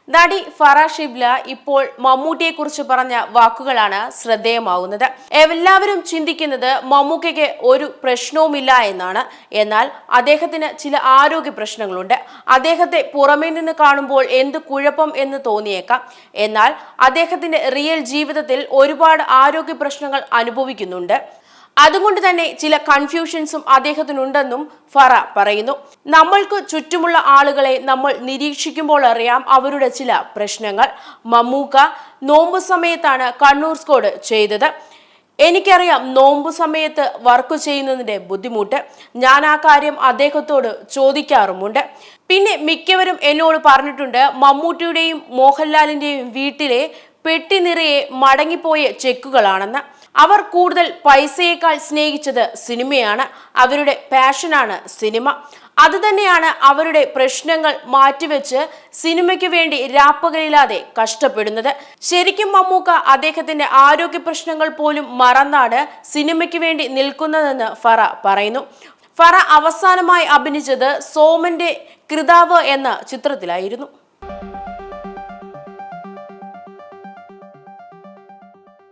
നടി ഫറ ഷിബ്ല ഇപ്പോൾ മമ്മൂട്ടിയെക്കുറിച്ച് പറഞ്ഞ വാക്കുകളാണ് ശ്രദ്ധേയമാവുന്നത്. എല്ലാവരും ചിന്തിക്കുന്നത് മമ്മൂക്കയ്ക്ക് ഒരു പ്രശ്നവുമില്ല എന്നാണ്. എന്നാൽ അദ്ദേഹത്തിന് ചില ആരോഗ്യ പ്രശ്നങ്ങളുണ്ട്. അദ്ദേഹത്തെ പുറമേ നിന്ന് കാണുമ്പോൾ എന്ത് കുഴപ്പം എന്ന് തോന്നിയേക്കാം. എന്നാൽ അദ്ദേഹത്തിന്റെ റിയൽ ജീവിതത്തിൽ ഒരുപാട് ആരോഗ്യ പ്രശ്നങ്ങൾ അനുഭവിക്കുന്നുണ്ട്. അതുകൊണ്ട് തന്നെ ചില കൺഫ്യൂഷൻസും അദ്ദേഹത്തിനുണ്ടെന്നും ഫറ പറയുന്നു. നമ്മൾക്ക് ചുറ്റുമുള്ള ആളുകളെ നമ്മൾ നിരീക്ഷിക്കുമ്പോൾ അറിയാം അവരുടെ ചില പ്രശ്നങ്ങൾ. മമ്മൂക്ക നോമ്പ് സമയത്താണ് കണ്ണൂർ സ്ക്വാഡ് ചെയ്തത്. എനിക്കറിയാം നോമ്പ് സമയത്ത് വർക്ക് ചെയ്യുന്നതിന്റെ ബുദ്ധിമുട്ട്. ഞാൻ ആ കാര്യം അദ്ദേഹത്തോട് ചോദിക്കാറുമുണ്ട്. പിന്നെ മിക്കവരും എന്നോട് പറഞ്ഞിട്ടുണ്ട് മമ്മൂട്ടിയുടെയും മോഹൻലാലിന്റെയും വീട്ടിലെ പെട്ടി നിറയെ മടങ്ങിപ്പോയ ചെക്കുകളാണെന്ന്. അവർ കൂടുതൽ പൈസയേക്കാൾ സ്നേഹിച്ചത് സിനിമയാണ്. അവരുടെ പാഷനാണ് സിനിമ. അതുതന്നെയാണ് അവരുടെ പ്രശ്നങ്ങൾ മാറ്റിവെച്ച് സിനിമയ്ക്ക് വേണ്ടി രാപ്പകലില്ലാതെ കഷ്ടപ്പെടുന്നത്. ശരിക്കും മമ്മൂക്ക അദ്ദേഹത്തിന്റെ ആരോഗ്യ പ്രശ്നങ്ങൾ പോലും മറന്നാണ് സിനിമയ്ക്ക് വേണ്ടി നിൽക്കുന്നതെന്ന് ഫറ പറയുന്നു. ഫറ അവസാനമായി അഭിനയിച്ചത് സോമന്റെ കൃതാവ് എന്ന ചിത്രത്തിലായിരുന്നു.